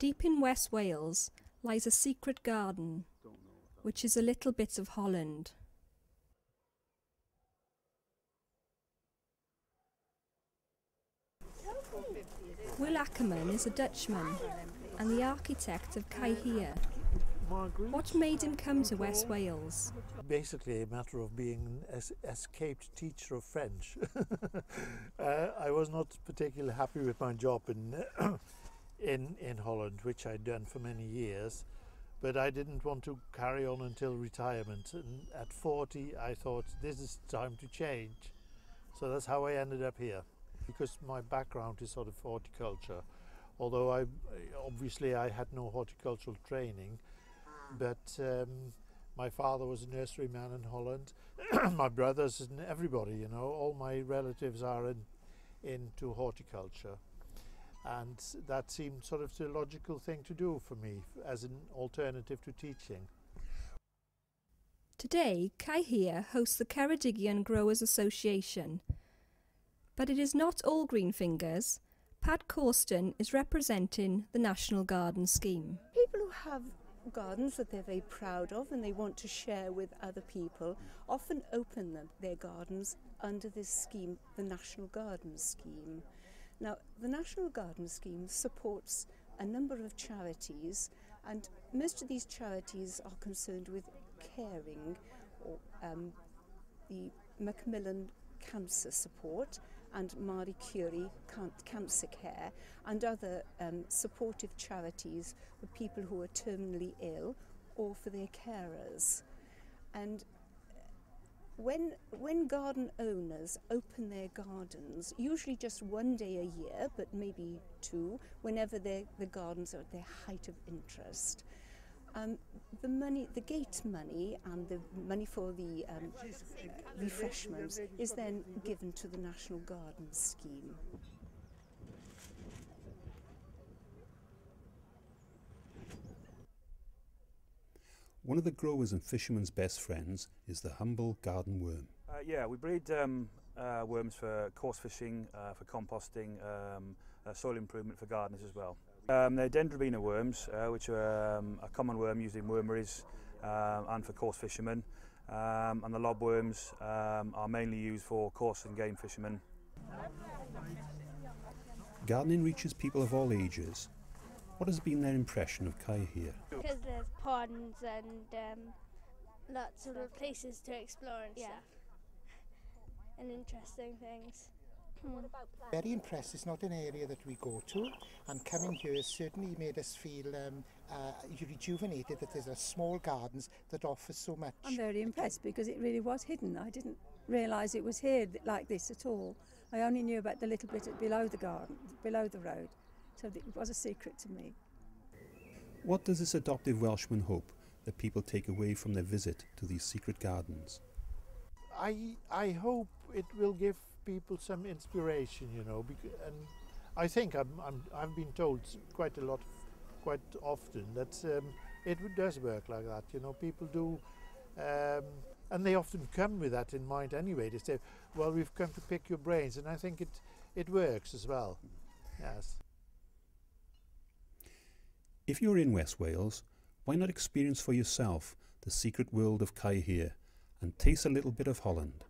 Deep in West Wales lies a secret garden, which is a little bit of Holland. Will Ackerman is a Dutchman and the architect of Caerhir. What made him come to West Wales? Basically a matter of being an escaped teacher of French. I was not particularly happy with my job in Holland, which I'd done for many years, but I didn't want to carry on until retirement, and at 40 I thought this is time to change. So that's how I ended up here, because my background is sort of horticulture, although obviously I had no horticultural training, but my father was a nurseryman in Holland, my brothers and everybody, you know, all my relatives are into horticulture. And that seemed sort of the logical thing to do for me as an alternative to teaching. Today, Caerhir hosts the Ceredigion Growers Association. But it is not all green fingers. Pat Corsten is representing the National Garden Scheme. People who have gardens that they're very proud of and they want to share with other people often open their gardens under this scheme, the National Garden Scheme. Now, the National Garden Scheme supports a number of charities, and most of these charities are concerned with caring, or the Macmillan Cancer Support and Marie Curie Cancer Care, and other supportive charities for people who are terminally ill or for their carers. And when garden owners open their gardens, usually just one day a year, but maybe two, whenever the gardens are at their height of interest, the gate money and the money for the refreshments is then given to the National Garden Scheme. One of the growers and fishermen's best friends is the humble garden worm. Yeah, we breed worms for coarse fishing, for composting, soil improvement for gardeners as well. They're Dendrobina worms, which are a common worm used in wormeries and for coarse fishermen. And the lobworms are mainly used for coarse and game fishermen. Gardening reaches people of all ages. What has been their impression of Caerhir? Because there's ponds and lots of places to explore and stuff, and interesting things. Very impressed. It's not an area that we go to, and coming here has certainly made us feel rejuvenated that there's small gardens that offer so much. I'm very impressed because it really was hidden. I didn't realise it was here like this at all. I only knew about the little bit below the garden, below the road, so it was a secret to me. What does this adoptive Welshman hope that people take away from their visit to these secret gardens? I hope it will give people some inspiration, you know, and I think I've been told quite often that it does work like that, you know. People do, and they often come with that in mind anyway. They say, well, we've come to pick your brains, and I think it works as well. Yes. If you're in West Wales, why not experience for yourself the secret world of Caerhir and taste a little bit of Holland?